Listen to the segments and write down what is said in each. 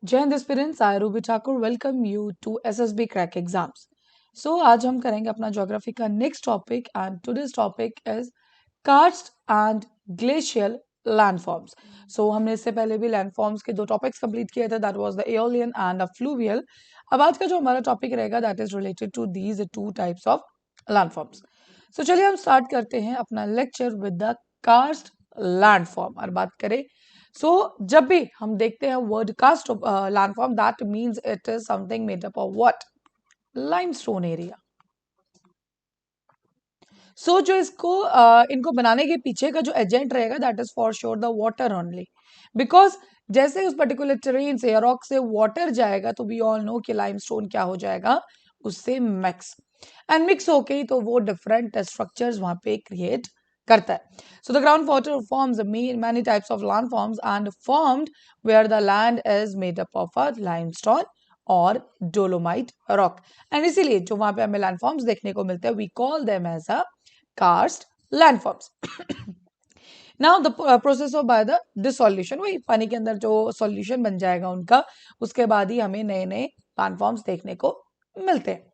जय Hind aspirants, I Ruby Thakur welcome you to SSB crack exams. आज हम करेंगे अपना ज्योग्राफी का next topic and today's topic is karst and glacial landforms. हमने इससे पहले भी लैंडफॉर्म्स के दो टॉपिक्स कंप्लीट किए थे, that was the aeolian and the fluvial. अब आज का जो हमारा टॉपिक रहेगा that is related to these two types of landforms. चलिए हम स्टार्ट करते हैं अपना lecture with the karst landform और बात करें। जब भी हम देखते हैं word karst landform, that means it is something made up of what? Limestone area. जो इनको बनाने के पीछे का जो एजेंट रहेगा that is for sure the water only, because जैसे उस पर्टिकुलर टेरेन से या रॉक से वाटर जाएगा तो वी ऑल नो कि लाइमस्टोन क्या हो जाएगा, उससे मिक्स होके ही तो वो डिफरेंट स्ट्रक्चर्स वहां पे क्रिएट करता है. So the groundwater forms many types of landforms and formed where the land is made up of a limestone और डोलोमाइट रॉक. एंड इसीलिए जो वहां पे हमें लैंडफॉर्म्स देखने को मिलते हैं we call them as a karst landforms. Now the process of by the dissolution, वही पानी के अंदर जो सॉल्यूशन बन जाएगा उनका, उसके बाद ही हमें नए नए लैंडफॉर्म्स देखने को मिलते हैं.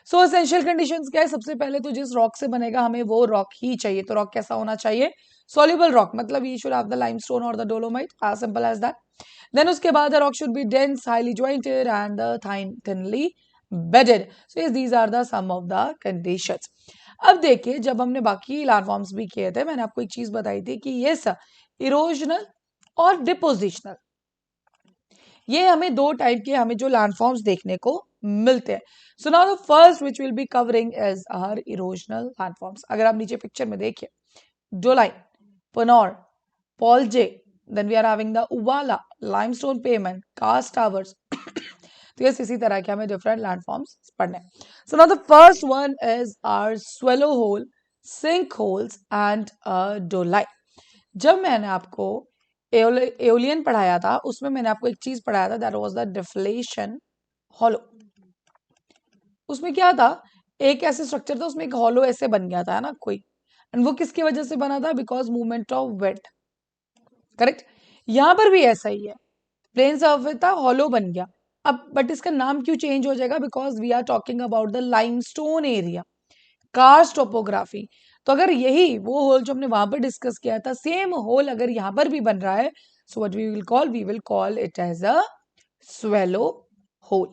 एसेंशियल कंडीशंस क्या है? सबसे पहले तो जिस रॉक से बनेगा हमें वो रॉक ही चाहिए. तो रॉक कैसा होना चाहिए? सॉल्युबल रॉक, मतलब ये शुड हैव द लाइमस्टोन और the dolomite, as simple as that. Then उसके बाद the rock should be dense, highly jointed and thinly bedded. These are the some of the conditions. अब देखिए, जब हमने बाकी लैंडफॉर्म्स भी किए थे, मैंने आपको एक चीज बताई थी कि ये इरोजनल और डिपोजिशनल, ये हमें दो टाइप के हमें जो लैंडफॉर्म्स देखने को मिलते हैं. So now the first which will be covering is our erosional landforms. अगर आप नीचे पिक्चर में देखिए, doline, ponor, polje, then we are having the uvala, limestone pavement, karst towers. तो ये इसी तरह के हमें डिफरेंट लैंडफॉर्म्स पढ़ने. So now the first one is our swallow hole, sink holes and doline. जब मैंने आपको एओलियन पढ़ाया था उसमें मैंने आपको एक चीज पढ़ाया था, that was the deflation hollow. उसमें क्या था? एक ऐसे स्ट्रक्चर था, उसमें एक हॉलो ऐसे बन गया था, है ना कोई, एंड वो किसकी वजह से बना था? Because movement of wet. Correct. यहां पर भी ऐसा ही है, प्लेन सर्फेस था, हॉलो बन गया. अब बट इसका नाम क्यों चेंज हो जाएगा? Because we are talking about the limestone area, karst topography. तो अगर यही वो होल जो हमने वहां पर डिस्कस किया था, सेम होल अगर यहां पर भी बन रहा है, so what we will call it as a swallow hole.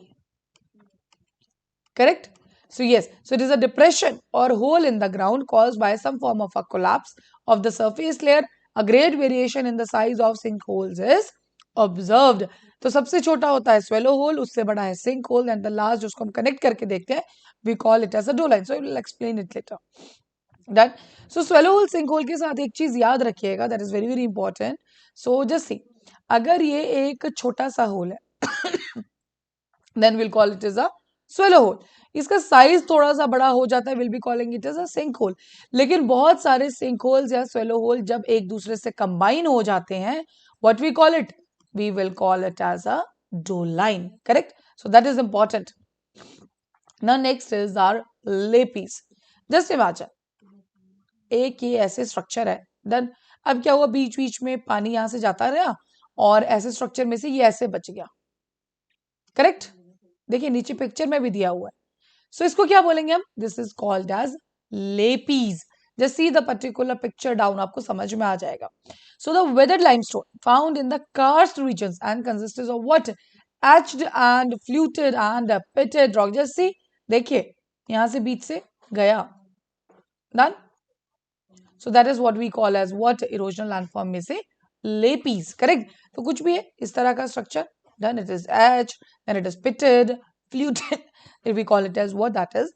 Correct? So it is a depression or hole in the ground caused by some form of a collapse of the surface layer. A great variation in the size of sinkholes is observed. तो सबसे छोटा होता है swallow hole, उससे बड़ा है sink hole, and the last जिसको हम connect करके देखते हैं we call it as a doline. So I will explain it later. That so swallow hole sink hole के साथ एक चीज याद रखिएगा, that is very very important. So just see, अगर ये एक छोटा सा होल है then we'll call it as a swallow hole. इसका साइज थोड़ा सा बड़ा हो जाता है, will be calling it as a sink hole. लेकिन बहुत सारे सिंक होल्स या स्वेलो होल जब एक दूसरे से कंबाइन हो जाते हैं, what we call it? We will call it as a doline. Correct. So that is important. Now next is our lapies. Just imagine एक ये ऐसे स्ट्रक्चर है, देन अब क्या हुआ, बीच बीच में पानी यहां से जाता रहा और ऐसे स्ट्रक्चर में से ये ऐसे बच गया. करेक्ट. देखिए नीचे पिक्चर में भी दिया हुआ है. इसको क्या बोलेंगे हम? This is called as lapies. Just see the particular picture down, आपको समझ में आ जाएगा. So the weathered limestone found in the karst regions and consisted of what? Etched and fluted and pitted rock. Just see, देखिए यहां से बीच से गया, done. So that is what we call as what? Erosional landform में से lapies. Correct. तो कुछ भी है इस तरह का structure, then it is etched, then it is pitted, fluted. We call it as what? That is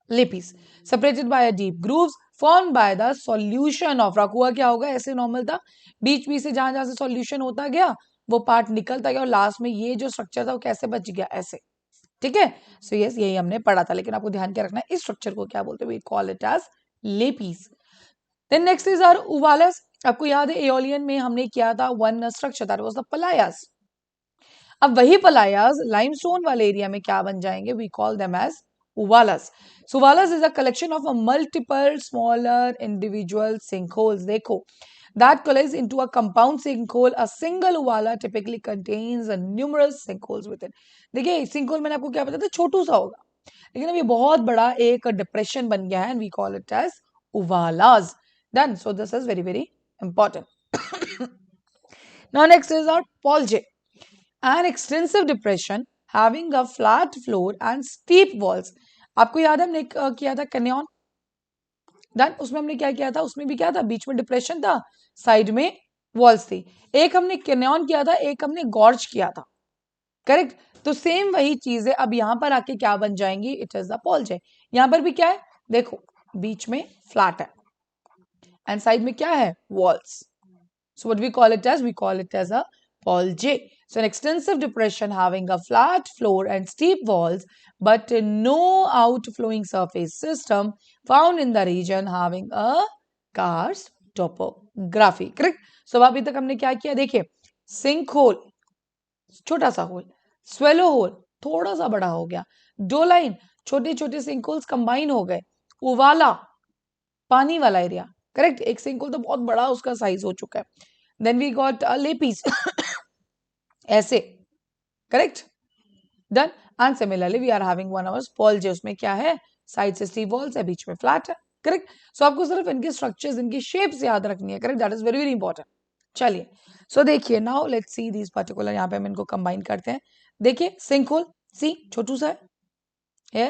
lapis. Separated by a deep grooves formed by the solution of rock. हुआ क्या होगा? ऐसे नॉर्मल था, बीच बीच से जहां जहां से सॉल्यूशन होता गया वो पार्ट निकलता गया और लास्ट में ये जो स्ट्रक्चर था वो कैसे बच गया? ऐसे. ठीक है. यस, यही हमने पढ़ा था, लेकिन आपको ध्यान क्या रखना है, इस स्ट्रक्चर को क्या बोलते हैं? We call it as lapies. Then next is our uvalas. आपको याद है एओलियन में हमने किया था one structure, that was the playas. अब वही पलायास लाइमस्टोन वाले एरिया में क्या बन जाएंगे? We call them as uvalas. Uvalas is a collection of a multiple smaller individual sinkholes. देखो that collides into a compound sinkhole. A single uvala typically contains a numerous sinkholes within. देखिए sinkhole मैंने आपको क्या बताया था, छोटू सा होगा, लेकिन अब ये बहुत बड़ा एक डिप्रेशन बन गया है, and we call it as uvalas. Done. So this is very very important. Now next is our polge, an extensive depression having a flat floor and steep walls. आपको याद है हमने किया था कैनियन, डन, उसमें हमने क्या किया था, उसमें भी क्या था, बीच में डिप्रेशन था, साइड में वॉल्स थी। एक हमने कैनियन किया था, एक हमने गॉर्ज किया था, करेक्ट। तो सेम वही चीज है, अब यहां पर आके क्या बन जाएंगी, इट इज द पोल्जे। यहां पर भी क्या है, देखो बीच में फ्लैट है एंड साइड में क्या है, walls. So what we call it as? We call it as a polge. So an extensive depression having a flat floor and steep walls, but no outflowing surface system found in the region having a karst topography. Correct? So अभी तक हमने क्या किया, देखिए sink hole छोटा सा whole, swallow hole थोड़ा सा बड़ा हो गया, डो लाइन छोटे छोटे सिंक होल्स कंबाइन हो गए, उवाला पानी वाला एरिया, करेक्ट। एक सिंक होल तो बहुत बड़ा उसका साइज हो चुका है। देन वी गॉट लेपीज ऐसे, correct, done. And similarly we are having one our polje, उसमें क्या है, साइड से स्टीव वॉल्स है, बीच में फ्लैट है, करेक्ट। सो आपको सिर्फ इनके स्ट्रक्चर्स, इनकी शेप्स याद रखनी है, correct, that is very very important. चलिए सो देखिए, now let's see this particular, यहाँ पे हम इनको कंबाइन करते हैं। देखिए सिंक होल, सी छोटू सा है,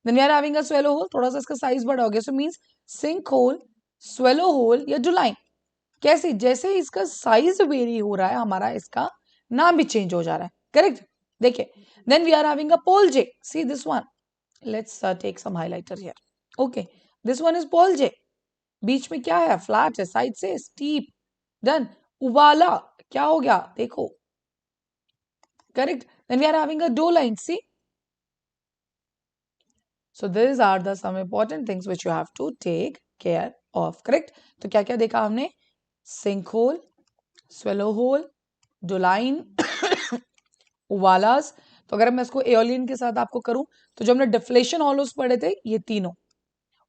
then we are having a swallow hole, थोड़ा सा इसका साइज बड़ा हो गया, so means sink hole, swallow hole या डुलाइन। कैसे, जैसे इसका साइज वेरी हो रहा है, हमारा इसका नाम भी चेंज हो जा रहा है, करेक्ट। देखिए then we are having a polje, see this one, let's take some highlighter here, okay, this one is polje, बीच में क्या है, फ्लैट है, साइड से स्टीप, डन। उबाला क्या हो गया, देखो, correct. Then we are having a doline, see. So these are the some important things which you have to take care of, correct? तो क्या क्या देखा हमने, sink hole, swallow hole, doline, uvalas. तो अगर मैं इसको एओलियन के साथ आपको करूं, तो जो हमने डिफ्लेशन हॉलोस पढ़े थे, ये तीनों,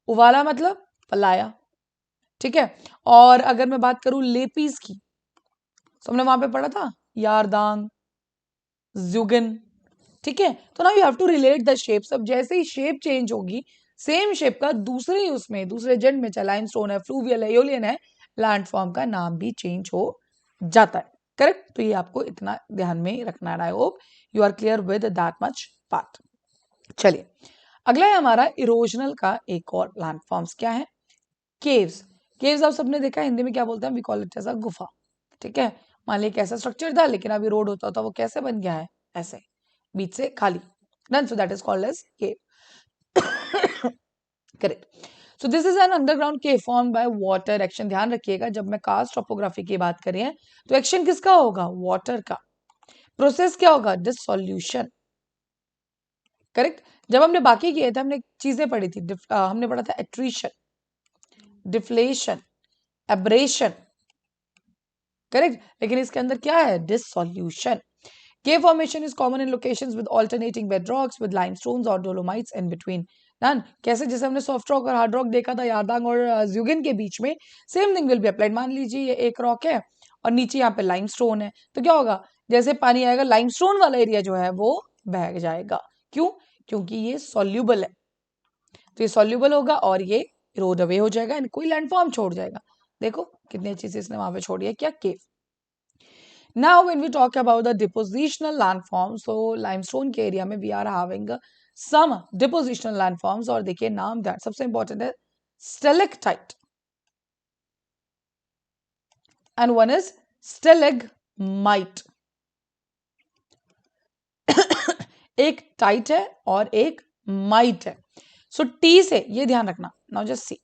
उवाला मतलब पलाया, ठीक है। और अगर मैं बात करूं लेपीज की, तो हमने वहां पे पढ़ा था यारदांग, जुगन, ठीक है। तो now you have to relate the shapes. अब जैसे ही शेप चेंज होगी, सेम शेप का दूसरे उसमें, दूसरे जेंड में, चाहे लाइमस्टोन है, फ्लूवियल है, एओलियन है, लैंडफॉर्म का नाम भी चेंज हो जाता है, करेक्ट। तो ये आपको इतना ध्यान में रखना है। I hope you are clear with that much part. चलिए अगला है हमारा इरोजनल का एक और लैंडफॉर्म्स, क्या है, केव्स। केव्स आप सबने देखा, हिंदी में क्या बोलते हैं, we call it as a गुफा, ठीक है। मान लीजिए कैसा स्ट्रक्चर था, लेकिन अभी रोड होता था, वो कैसे बन गया है, ऐसे बीच से खाली, done. So that is called as cave, correct. So this is an underground cave formed by water action. ध्यान रखिएगा, जब मैं कास्ट टोपोग्राफी की बात करें तो एक्शन किसका होगा, वाटर का। प्रोसेस क्या होगा, डिसोल्यूशन, करेक्ट। जब हमने बाकी किए थे, हमने चीजें पढ़ी थी, हमने पढ़ा था एट्रीशन, डिफ्लेशन, एब्रेशन, करेक्ट। लेकिन इसके अंदर क्या है, dissolution. Cave formation is common in locations with alternating bedrocks with limestones or dolomites in between. Done. कैसे, जैसे हमने सॉफ्ट रॉक और हार्ड रॉक देखा था यारदांग और ज्यूगिन के बीच में, same thing will be applied. मान लीजिए ये एक रॉक है और नीचे यहाँ पे लाइमस्टोन है, तो क्या होगा, जैसे पानी आएगा, लाइमस्टोन वाला एरिया जो है वो बह जाएगा। क्यों, क्योंकि ये सॉल्यूबल है, तो ये सॉल्यूबल होगा और ये इरोड अवे हो जाएगा, कोई लैंडफॉर्म छोड़ जाएगा। देखो कितनी अच्छी चीज इसने वहां पे छोड़ी है, क्या, केव। Now, when we talk about the depositional landforms, so limestone के एरिया में we are having some depositional landforms, और देखिए नाम ध्यान, सबसे important है stalactite and one is stalagmite. एक टाइट है और एक माइट है। सो टी से ये ध्यान रखना, now just see,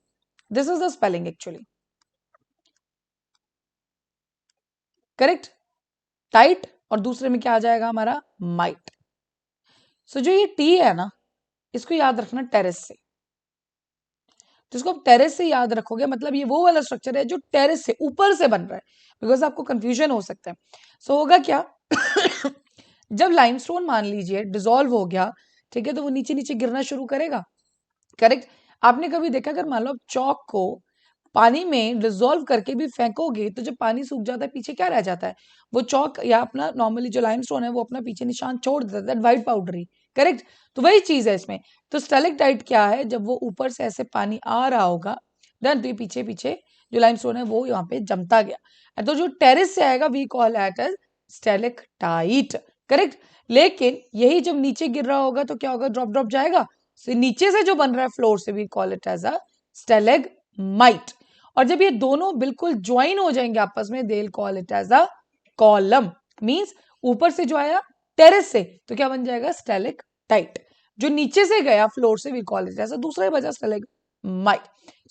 this is the spelling actually, correct, tight और दूसरे में क्या आ जाएगा हमारा, माइट। सो जो ये टी है ना, इसको याद रखना टेरेस से। तो इसको आप टेरेस से याद रखोगे, मतलब ये वो वाला स्ट्रक्चर है जो टेरेस से ऊपर से बन रहा है, बिकॉज आपको कंफ्यूजन हो सकता है। सो होगा क्या जब लाइमस्टोन मान लीजिए डिसॉल्व हो गया, ठीक है, तो वो नीचे नीचे गिरना शुरू करेगा, करेक्ट। आपने कभी देखा, अगर मान लो आप चौक को पानी में डिसॉल्व करके भी फेंकोगे तो जब पानी सूख जाता है पीछे क्या रह जाता है, वो चौक या अपना नॉर्मली जो लाइमस्टोन है वो अपना पीछे निशान छोड़ देता है, दैट वाइट पाउडरी। करेक्ट। तो वही चीज है इसमें। तो स्टेलेक्टाइट क्या है, जब वो ऊपर से ऐसे पानी आ रहा होगा देन तो ये पीछे पीछे जो लाइमस्टोन है वो यहाँ पे जमता गया, तो जो टेरेस से आएगा we call it as stalactite. Correct. लेकिन यही जब नीचे गिर रहा होगा तो क्या होगा, ड्रॉप ड्रॉप जाएगा। so, नीचे से जो बन रहा है फ्लोर से we call it as a stalagmite. और जब ये दोनों बिल्कुल ज्वाइन हो जाएंगे आपस में they call it as a column. Means ऊपर से जो आया टेरेस से तो क्या बन जाएगा, स्टेलेक्टाइट। जो नीचे से गया फ्लोर से we call it as a दूसरा ही बचा स्टेलेगमाइट।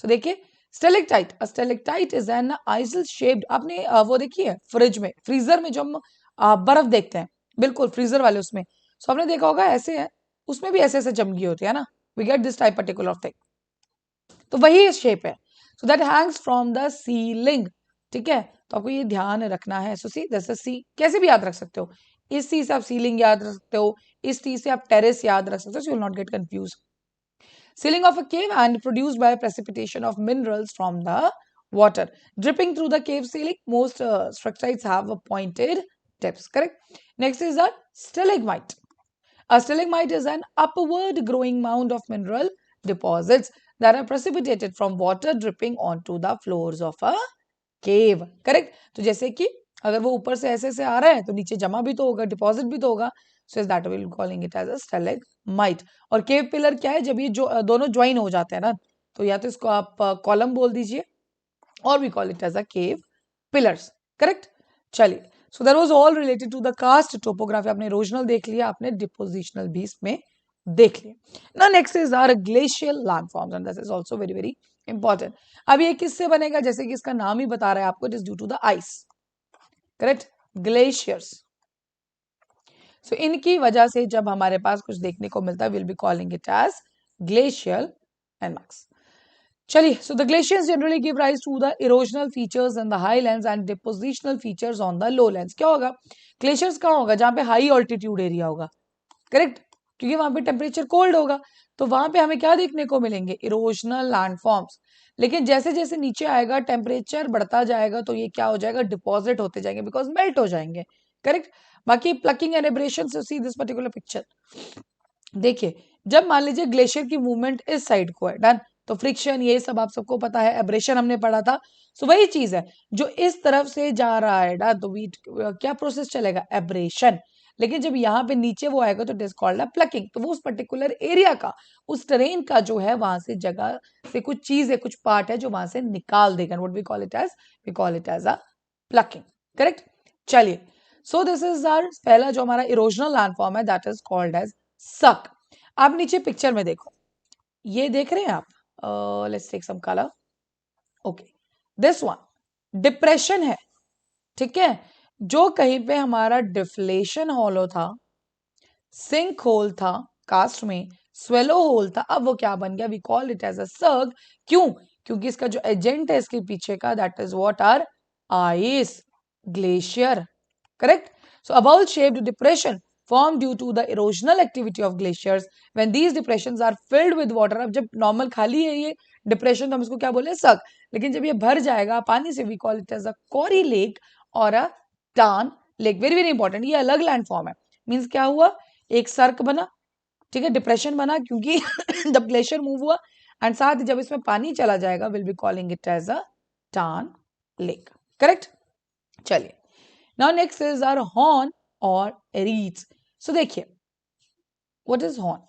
सो देखिए stalactite, a stalactite is an icicle shaped, आपने वो देखी है फ्रिज में, फ्रीजर में जो हम बर्फ देखते हैं, बिल्कुल फ्रीजर वाले उसमें, सो आपने देखा होगा ऐसे है, उसमें भी ऐसे ऐसे जमगी होती है ना, we get this type particular thing. तो वही शेप है। So that hangs from the ceiling. ठीक है, तो आपको ये ध्यान रखना है। सो सी जैसे सी कैसे भी याद रख सकते हो, इस सी से आप सीलिंग याद रख सकते हो, इस टी से आप टेरेस याद रख सकते हो, so you will not get confuse. Sealing of a cave and produced by precipitation of minerals from the water. Dripping through the cave ceiling, most structures have a pointed tips. Correct. Next is a stalagmite. A stalagmite is an upward growing mound of mineral deposits that are precipitated from water dripping onto the floors of a cave. Correct. तो जैसे कि अगर वो ऊपर से ऐसे आ रहा है तो नीचे जमा भी तो होगा, डिपॉजिट भी तो होगा, so is that will calling it as a stalagmite. और केव पिलर क्या है, जब ये जो दोनों ज्वाइन हो जाते हैं ना, तो या तो इसको आप कॉलम बोल दीजिए और we call it as a cave pillars. Correct. चलिए, so that was all related to the karst topography. आपने इरोजनल देख लिया, आपने डिपोजिशनल भी इसमें देख लिया। Now next is our glacial landforms and this is also very very important. अब ये किससे बनेगा, जैसे कि इसका नाम ही बता रहा है आपको, it is due to the ice. Correct, glaciers. So इनकी वजह से जब हमारे पास कुछ देखने को मिलता है will be calling it as glacial एनमाक्स। चलिए, so the glaciers generally give rise to the erosional features in the highlands and depositional features on the lowlands. क्या होगा, ग्लेशियर्स कहाँ होगा, जहां पे हाई ऑल्टीट्यूड एरिया होगा। करेक्ट, क्योंकि वहां पे टेम्परेचर कोल्ड होगा, तो वहां पे हमें क्या देखने को मिलेंगे, इरोजनल लैंडफॉर्म्स। लेकिन जैसे जैसे नीचे आएगा टेम्परेचर बढ़ता जाएगा तो ये क्या हो जाएगा, डिपॉजिट होते जाएंगे, बिकॉज मेल्ट हो जाएंगे। करेक्ट। बाकी प्लकिंग एंड एब्रेशन से सी दिस पर्टिकुलर पिक्चर, देखिए जब मान लीजिए ग्लेशियर की मूवमेंट इस साइड को है, डन, तो फ्रिक्शन ये सब आप सबको पता है, एब्रेशन हमने पढ़ा था। सो वही चीज है, जो इस तरफ से जा रहा है डन, तो वीट क्या प्रोसेस चलेगा, एब्रेशन। लेकिन जब यहाँ पे नीचे वो आएगा तो it is called a plucking. तो वो उस पर्टिकुलर एरिया का, उस टेरेन का जो है वहां से जगह से कुछ चीज है, कुछ पार्ट है जो वहां से निकाल देगा। What we call it as, we call it as a plucking. Correct. चलिए, सो दिस इज आवर पहला जो हमारा इरोजनल लैंडफॉर्म है that is called as cirque. आप नीचे पिक्चर में देखो, ये देख रहे हैं आप, let's take some colour. Okay, this one depression है। ठीक है, जो कहीं पे हमारा डिफ्लेशन होलो था, सिंक होल था कास्ट में, स्वेलो होल था, अब वो क्या बन गया, we call it as a cirque. क्यों, क्योंकि इसका जो एजेंट है इसके पीछे का that is what are ice, glacier. Correct? So, a bowl-shaped depression formed due to the erosional activity of glaciers. When these depressions are filled with water, अब जब normal खाली है ये depression तो हम इसको क्या बोले, सक। लेकिन जब ये भर जाएगा पानी से we call it as a Kori lake और a टान lake. Very very important, ये अलग लैंडफॉर्म है। मीन्स क्या हुआ, एक सर्क बना, ठीक है, डिप्रेशन बना क्योंकि जब ग्लेशियर मूव हुआ, एंड साथ ही जब इसमें पानी चला जाएगा will be calling it as a tarn lake. Correct. चलिए, now next is our horn or reeds. So देखिए, what is horn?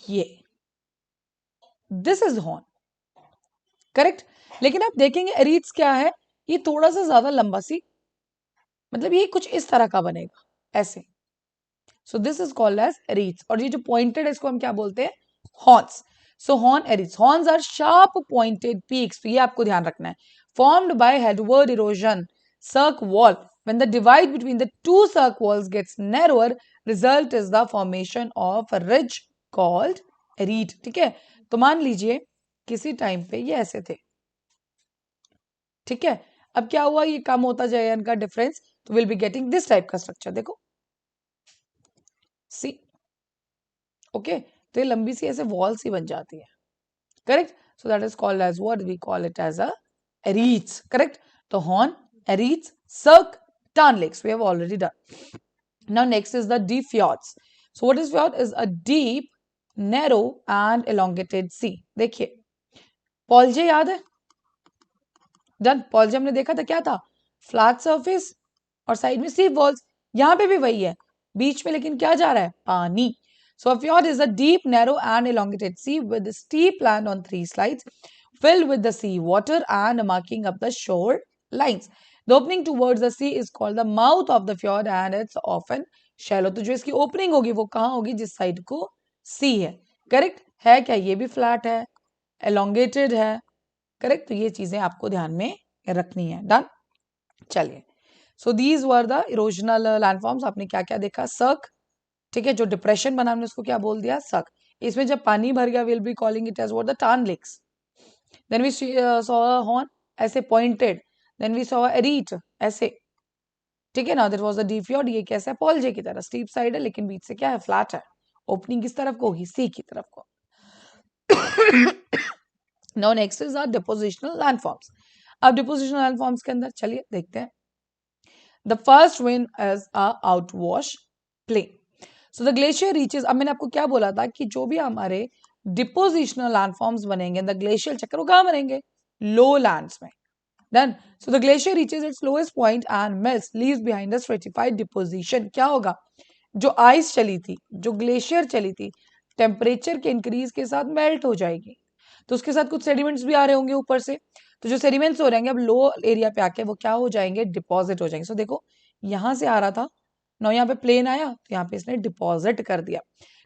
ये this is horn, correct? लेकिन आप देखेंगे reeds क्या है, ये थोड़ा सा ज्यादा लंबा सी, मतलब ये कुछ इस तरह का बनेगा ऐसे। So this is called as reeds। और ये जो pointed है इसको हम क्या बोलते हैं, horns। So horn reeds, horns are sharp pointed peaks। तो ये आपको ध्यान रखना है, formed by headward erosion cirque wall। When the divide between the two cirque walls gets narrower, result is the formation of a ridge called reed। ठीक है, तो मान लीजिए किसी टाइम पे ये ऐसे थे, ठीक है, अब क्या हुआ, ये कम होता जाएगा इनका डिफरेंस, तो will be getting this type का स्ट्रक्चर। देखो सी, ओके, तो ये लंबी सी ऐसे वॉल सी बन जाती है। Correct. So that is called as what? We call it as a ereates. Correct? So horn, ereates, cirque, tarn lakes. We have already done. Now next is the deep fjords. So what is fjord? Is a deep, narrow and elongated sea. देखिए पॉल्जे याद है? Done. पॉल्जे हमने देखा था क्या था? Flat surface और side में सी वॉल्स. यहाँ पे भी वही है, बीच में लेकिन क्या जा रहा है? पानी. So a fjord is a deep, narrow and elongated sea with steep land on three sides, filled with the sea water and marking up the shore lines. The opening towards the sea is called the mouth of the fjord and it's often shallow. तो जो इसकी opening होगी वो कहाँ होगी? जिस side को सी है. करेक्ट है क्या? ये भी फ्लैट है, elongated है. करेक्ट. तो ये चीजें आपको ध्यान में रखनी है. डन. चलिए. So these were the erosional landforms. आपने क्या क्या देखा? सर्क. ठीक है. जो डिप्रेशन बना हमने उसको क्या बोल दिया? सर्क. इसमें जब पानी भर गया will be calling it as what? The tarn lakes. Then we saw a horn ऐसे pointed. Then we saw a arete ऐसे. ठीक है ना. There was a deep fjord. ये कैसा है? पॉल्जे की तरह स्टीप साइड है लेकिन बीच से क्या है? फ्लैट है. ओपनिंग किस तरफ को होगी? सी की तरफ को. Now next is our depositional landforms. अब depositional landforms के अंदर चलिए देखते हैं. The first one is a outwash plain. So the glacier reaches. अब मैंने आपको क्या बोला था कि जो भी हमारे depositional landforms बनेंगे, the glacial चक्कर वो कहाँ बनेंगे? Lowlands में. Then, so the glacier reaches its lowest point and melts, leaves behind a stratified deposition. क्या होगा? जो आइस चली थी, जो ग्लेशियर चली थी, टेम्परेचर के इंक्रीज के साथ मेल्ट हो जाएगी. तो उसके साथ कुछ सेडिमेंट्स भी आ रहे होंगे ऊपर से. तो जो सेडिमेंट्स हो रहेंगे अब लो एरिया पे आके वो क्या हो जाएंगे? डिपॉजिट हो जाएंगे. सो देखो यहां से आ रहा था ना, यहाँ पे प्लेन आया तो यहाँ पे इसने डिपॉजिट कर दिया.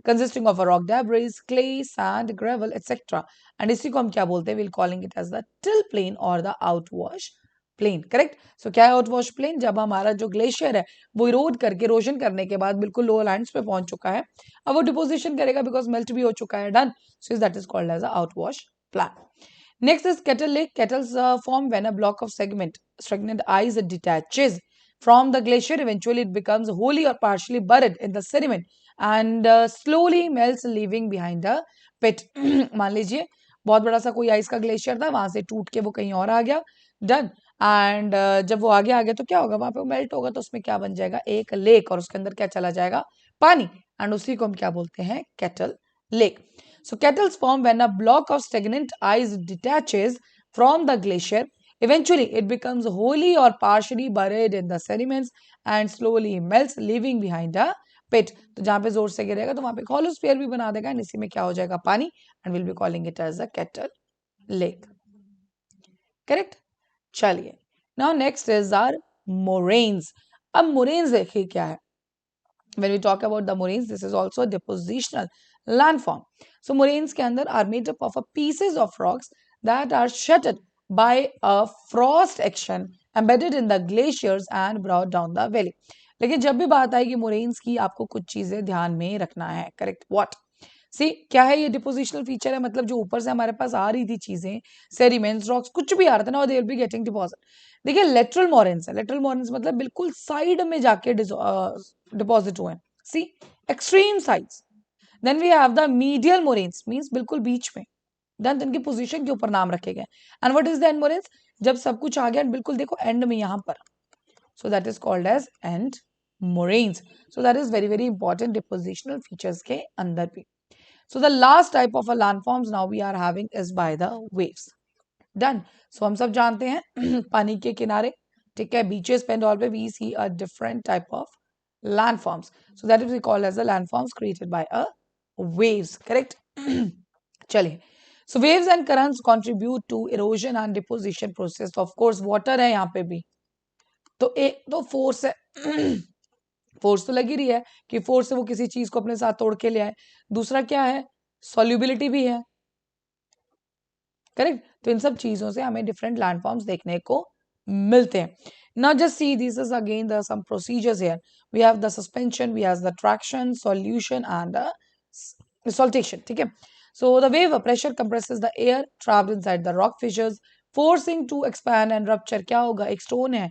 Consisting of a rock debris, clay, sand, gravel etcetera. And इसी को हम क्या बोलते हैं? Will calling it as the till plain और the outwash plain. Correct. So क्या है आउटवॉश प्लेन? जब हमारा जो ग्लेशियर है वो इरोड करके रोशन करने के बाद बिल्कुल लो लैंड्स पे पहुंच चुका है, अब वो डिपोजिशन करेगा बिकॉज मेल्ट भी हो चुका है. Done. So that is called as outwash plain. Next is kettle lake. Kettles form when a block of stagnant ice detaches from the glacier. Eventually, it becomes wholly or partially buried in the sediment and slowly melts, leaving behind a pit. मान लीजिए बहुत बड़ा सा कोई ice का glacier था, वहां से टूट के वो कहीं और आ गया. डन. एंड जब वो आगे आ गया तो क्या होगा? वहां पे मेल्ट होगा तो उसमें क्या बन जाएगा? एक लेक. और उसके अंदर क्या चला जाएगा? पानी. एंड उसी को हम क्या बोलते हैं? Kettle lake. So kettles form when a block of stagnant ice detaches from the glacier. Eventually, it becomes wholly or partially buried in the sediments and slowly melts, leaving behind a pit. तो जहाँ पे जोर से गिरेगा तो वहाँ पे hollow sphere भी बना देगा. इसी में क्या हो जाएगा? पानी. And we'll be calling it as a kettle lake. Correct? चलिए. Now next is our moraines. अब moraines देखिए क्या है? When we talk about the moraines, this is also a depositional landform. So moraines के अंदर are made up of a pieces of rocks that are shattered by a frost action embedded in the glaciers and brought down the valley. लेकिन जब भी बात आएगी moraines की आपको कुछ चीजें ध्यान में रखना है. करेक्ट. व्हाट? सी क्या है? ये डिपोजिशनल फीचर है. मतलब जो ऊपर से हमारे पास आ रही थी चीजें, सेडिमेंट्स, रॉक्स, कुछ भी आ रहा था ना, they will be getting deposit. देखिए लेटरल मोरेन्स है. लेटरल मोरेन्स मतलब बिल्कुल साइड में जाके डिपॉजिट हुए. See extreme sides. Then we have the medial moraines, means बिल्कुल बीच में. देन इनकी पोजीशन के ऊपर नाम रखे गए. And what is the end moraines? जब सब कुछ आ गया बिल्कुल देखो एंड में यहाँ पर. So that is called as end moraines. So that is very very important depositional features के अंदर भी. So the last type of a landforms now we are having is by the waves. Done. So हम सब जानते हैं पानी के किनारे, ठीक है, beaches पे and all पे we see a different type of landforms. So that is we call as the landforms created by a waves. Correct? चलिए. So waves and currents contribute to erosion and deposition process. So of course water है यहाँ पे भी. तो एक तो force है. Force तो लगी रही है कि फोर्स से वो किसी चीज को अपने साथ तोड़ के ले आए. दूसरा क्या है? सॉल्युबिलिटी भी है. करेक्ट. तो इन सब चीजों से हमें डिफरेंट लैंडफॉर्म्स देखने को मिलते हैं. Now just see this is again the some procedures here. We have the suspension, we have the traction, solution and saltation. ठीक है. So the wave pressure compresses the air trapped inside the rock fissures, forcing to expand and rupture. क्या होगा? एक stone है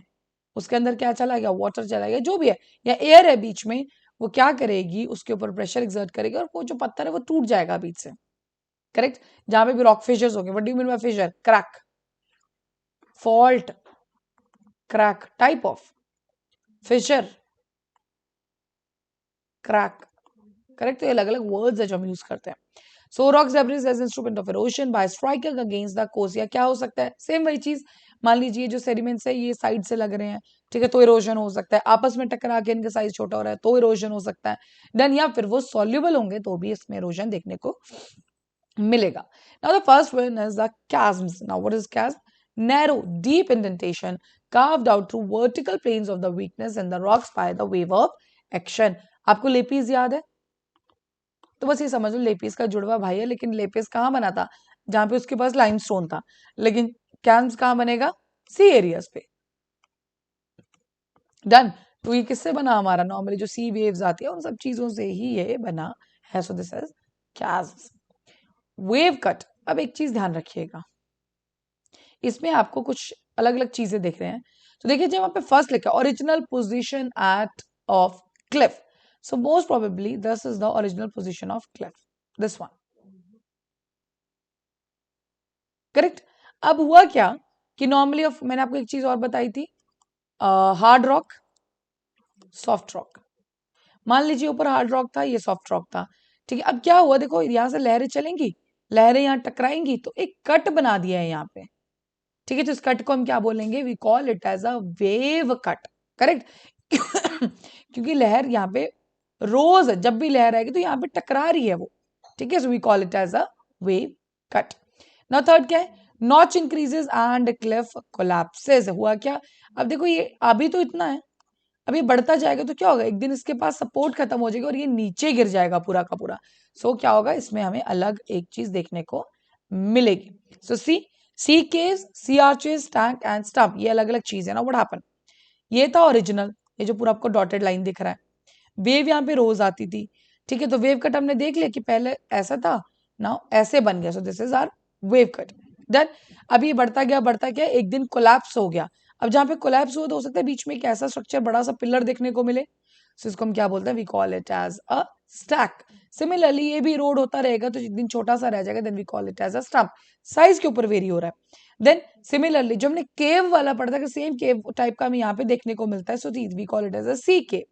उसके अंदर क्या चला गया? वाटर चला गया, जो भी है, या एयर है बीच में, वो क्या करेगी? उसके ऊपर प्रेशर एक्सर्ट करेगी और वो जो पत्थर है वो टूट जाएगा बीच से. करेक्ट, जहां पे भी रॉक फिशर्स हो गए. What do you mean by fissure? Crack, fault, crack, type of fissure, crack. Correct, तो ये अलग अलग वर्ड्स है जो हम यूज करते हैं. So rocks debris as instrument of erosion by striking against the coast. या क्या हो सकता है? सेम वही चीज. मान लीजिए जो सेडिमेंट्स है ये साइड से लग रहे हैं, ठीक है, तो इरोजन हो सकता है. आपस में टकरा के इनका साइज छोटा हो रहा है तो इरोजन हो सकता है. देन या फिर वो सॉल्युबल होंगे तो भी इसमें इरोजन देखने को मिलेगा. Now the first one is the chasms. Now what is chasm? Narrow, deep indentation carved out through vertical planes of the weakness in the rocks by the wave of action. आपको lapies याद है? तो बस ये समझ लो lapis का जुड़वा भाई है. लेकिन लेपिस कहाँ बना था? जहां पे उसके पास लाइमस्टोन था. लेकिन कैम्स कहाँ बनेगा? सी एरियाज पे. डन. तो ये किससे बना हमारा? नॉर्मली जो सी वेव्स आती है उन सब चीजों से ही ये बना है. सो this is camps. Wave cut. अब एक चीज ध्यान रखिएगा, इसमें आपको कुछ अलग अलग चीजें दिख रहे हैं. तो देखिए जब वहां पे फर्स्ट लिखा original position at of cliff, so most probably this is the original position of cliff, this one. Correct. अब हुआ क्या कि नॉर्मली मैंने आपको एक चीज और बताई थी, हार्ड रॉक, सॉफ्ट रॉक. मान लीजिए ऊपर हार्ड रॉक था, ये सॉफ्ट रॉक था. ठीक है, अब क्या हुआ? देखो यहां से लहरें चलेंगी, लहरें यहाँ टकराएंगी तो एक कट बना दिया है यहाँ पे. ठीक है, तो इस कट को हम क्या बोलेंगे? We call it as a wave cut. Correct. क्योंकि लहर यहाँ पे रोज जब भी लहर आएगी तो यहाँ पे टकरा रही है वो. ठीक है, so we call it as a wave cut. Now third क्या है? Notch increases and cliff collapses. हुआ क्या? अब देखो ये अभी तो इतना है, अब ये बढ़ता जाएगा तो क्या होगा? एक दिन इसके पास सपोर्ट खत्म हो जाएगा और ये नीचे गिर जाएगा पूरा का पूरा. सो क्या होगा? इसमें हमें अलग एक चीज देखने को मिलेगी. So sea caves, sea arches, टैंक एंड स्टंप, ये अलग अलग चीज है ना. What happen? ये था ओरिजिनल, ये जो पूरा आपको डॉटेड लाइन दिख रहा है. वेव यहाँ पे रोज आती थी. ठीक है, तो वेव कट हमने देख लिया कि पहले ऐसा था, नाउ ऐसे बन गया. So this is our wave cut. Then अब ये बढ़ता गया, एक दिन कोलैप्स हो गया. अब जहां पे कोलैप्स हुआ तो हो सकता है बीच में एक ऐसा स्ट्रक्चर बड़ा सा पिलर देखने को मिले. सो इसको हम क्या बोलते हैं? We call it as a stack. Similarly ये भी रोड होता रहेगा तो जिस दिन छोटा सा रह जाएगा then we call it as a stump. Size के ऊपर वेरी हो रहा है. देन सिमिलरली जो हमने केव वाला पढ़ा था कि सेम केव टाइप का हमें यहाँ पे देखने को मिलता है. So we call it as a sea cave.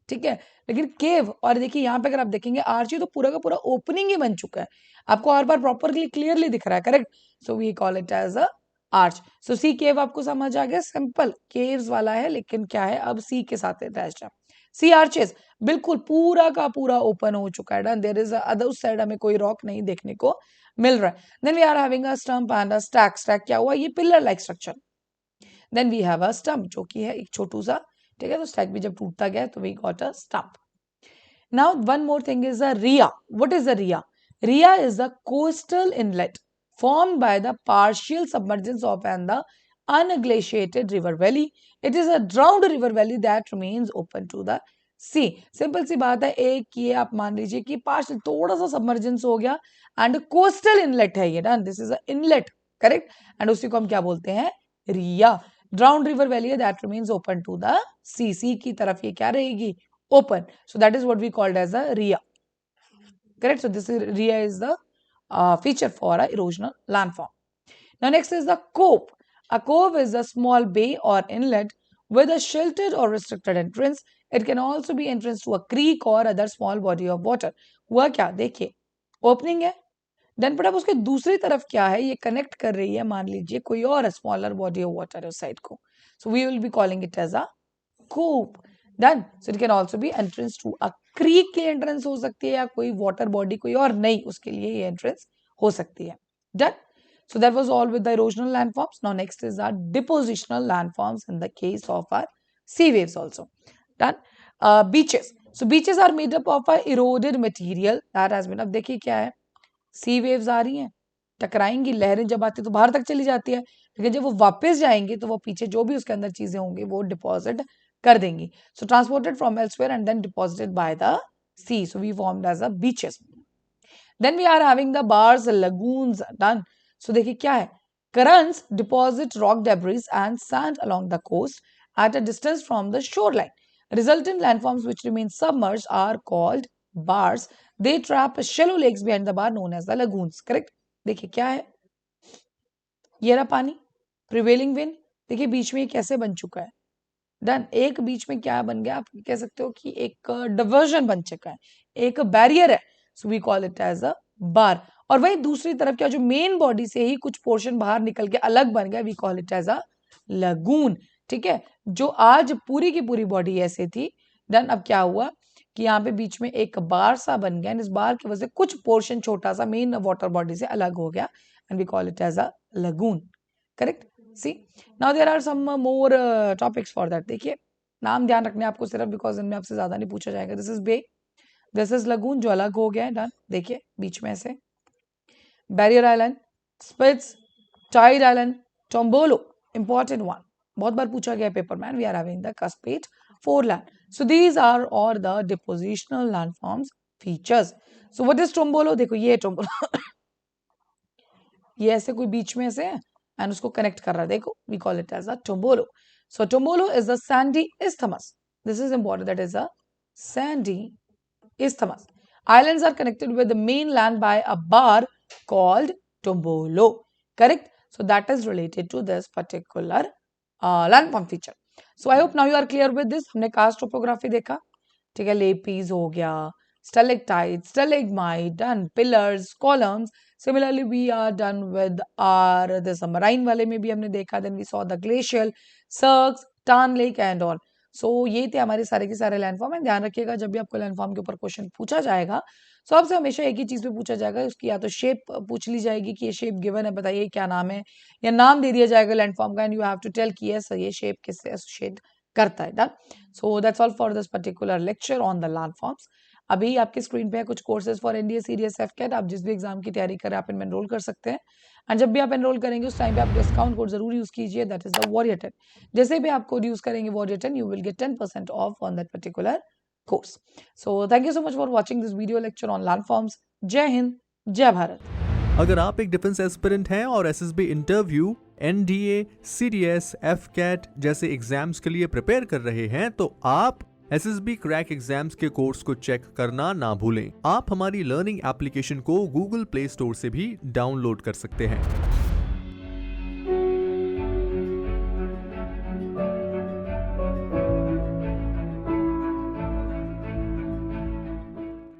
ठीक है, लेकिन केव और देखिए यहाँ पे अगर आप देखेंगे आर्ची तो पूरा का पूरा ओपनिंग ही बन चुका है. आपको हर बार प्रॉपरली क्लियरली दिख रहा है. Correct. So we call it as a arch. So sea cave आपको समझ आ गया, सिंपल केव्स वाला है लेकिन क्या है अब सी के साथ अटैच्ड है. सी आर्चेस बिल्कुल पूरा का पूरा ओपन हो चुका है. देयर इज अदर उस साइड हमें कोई रॉक नहीं देखने को मिल रहा है. Then we are having a stump and a stack. Stack क्या हुआ? ये pillar like structure. Then we have a stump जो कि है एक छोटू सा. ठीक है, तो स्टैक भी जब टूटता गया तो we got a stump. Now, one more thing is a RIA. What is a RIA? RIA is the coastal inlet formed by the partial submergence of and the unglaciated river valley. It is a drowned river valley that remains open to the sea. Simple सी बात है, एक ये आप मान लीजिए कि partial थोड़ा सा सबमर्जेंस हो गया एंड कोस्टल इनलेट है ये. Done. This is a inlet. Correct. And उसी को हम क्या बोलते हैं? रिया. ड्राउंड रिवर वैली है that remains open to the sea. Sea की तरफ ये क्या रहेगी? Open. So that is what we called as a RIA. Correct. So this is RIA is the feature for a erosional landform. Now next is the cove. A cove is a small bay or inlet with a sheltered or restricted entrance. It can also be entrance to a creek or other small body of water. हुआ क्या? देखिए opening है, then पर अब उसके दूसरी तरफ क्या है? ये कनेक्ट कर रही है मान लीजिए कोई और स्मॉलर बॉडी ऑफ वाटर उस साइड को. So we will be calling it as a cove. Done. So it can also be entrance to a creek की एंट्रेंस हो सकती है या कोई वाटर बॉडी कोई और नहीं उसके लिए ये एंट्रेंस हो सकती है. Done. So that was all with the erosional landforms. Now next is our depositional landforms in the case of our sea waves also. Done. Beaches. So beaches are made up of a eroded material that has been. अब देखिए क्या है? सी waves आ रही हैं, टकराएंगी, लहरें जब आती है तो बाहर तक चली जाती है, लेकिन जब वो वापस जाएंगी तो वो पीछे जो भी उसके अंदर चीजें होंगी वो डिपॉजिट कर देंगी. So transported from elsewhere and then deposited by the sea. So we formed as a beaches. Then we are having the bars, lagoons. Done. सो देखिए क्या है? currents deposit rock debris and sand along the coast at a distance from the shoreline. Resultant landforms which remain submerged are called bars, they trap shallow lakes behind the bar known as the lagoons. Correct? देखिए क्या है, ये रहा पानी, prevailing wind, देखिए बीच में ये कैसे बन चुका है, डन, एक बीच में क्या बन गया, आप कह सकते हो कि एक डिवर्जन बन चुका है, एक बैरियर है, so we call it as a bar. और वही दूसरी तरफ क्या, जो मेन बॉडी से ही कुछ पोर्शन बाहर निकल के अलग बन गया, we call it as a lagoon. ठीक है, जो आज पूरी की पूरी बॉडी ऐसे थी, डन, अब क्या हुआ कि यहाँ पे बीच में एक बार सा बन गया, इस बार की वजह से कुछ पोर्शन छोटा सा मेन वाटर बॉडी से अलग हो गया, and we call it as a lagoon. Correct? See, now there are some more topics for that. देखिए नाम ध्यान रखने आपको सिर्फ, बिकॉज इनमें आपसे ज्यादा नहीं पूछा जाएगा। This is bay, this is lagoon जो अलग हो गया है, डन। देखिए बीच में से barrier island, spits, tied island, tombolo, important one, बहुत बार पूछा गया पेपर मैन, we are having the cuspate foreland. So these are all the depositional landforms features. So what is tombolo? देखो ये टोम्बोलो ये ऐसे कोई बीच में से है एंड उसको कनेक्ट कर रहा है, देखो we call it as a tombolo. So tombolo is a sandy isthmus. This is important, that is a sandy isthmus. Islands are connected with the mainland by a bar called tombolo. Correct? So that is related to this particular landform feature. So I hope now you are clear with this. हमने karst topography देखा, ठीक है, lapies हो गया, stalactites, stalagmite, and pillars, columns. Similarly, we are done with our the marine वाले में भी हमने देखा. Then we saw the glacial, cirques, Tarn Lake and all. सो ये थे हमारे सारे के सारे लैंडफॉर्म है। ध्यान रखिएगा जब भी आपको लैंडफॉर्म के ऊपर क्वेश्चन पूछा जाएगा, सो आपसे हमेशा एक ही चीज पे पूछा जाएगा, उसकी या तो शेप पूछ ली जाएगी कि ये शेप गिवन है, बताइए क्या नाम है, या नाम दे दिया जाएगा लैंडफॉर्म का, and you have to tell कि यस ये शेप किससे एसोसिएट करता है। Done. So that's all for this particular lecture on the landforms. अभी आपके स्क्रीन पे है कुछ courses for NDA CDS AFCAT, आप जिस भी एग्जाम की तैयारी करें आप इनमें एनरोल कर सकते हैं, एंड जब भी आप एनरोल करेंगे उस टाइम पे आप डिस्काउंट कोड जरूर यूज कीजिए, दैट इज द वॉरियर 10। जैसे भी आप कोड यूज करेंगे warrior 10, you will get 10% of on that particular course. So thank you so much for watching this video lecture on landforms. जय हिंद, जय भारत। अगर आप एक डिफेंस एस्पिरेंट हैं और एसएसबी इंटरव्यू, एनडीए, सीडीएस, एफकेट जैसे एग्जाम्स के लिए प्रिपेयर कर रहे हैं, तो आप एसएसबी क्रैक एग्जाम्स के कोर्स को चेक करना ना भूलें। आप हमारी लर्निंग एप्लीकेशन को गूगल प्ले स्टोर से भी डाउनलोड कर सकते हैं।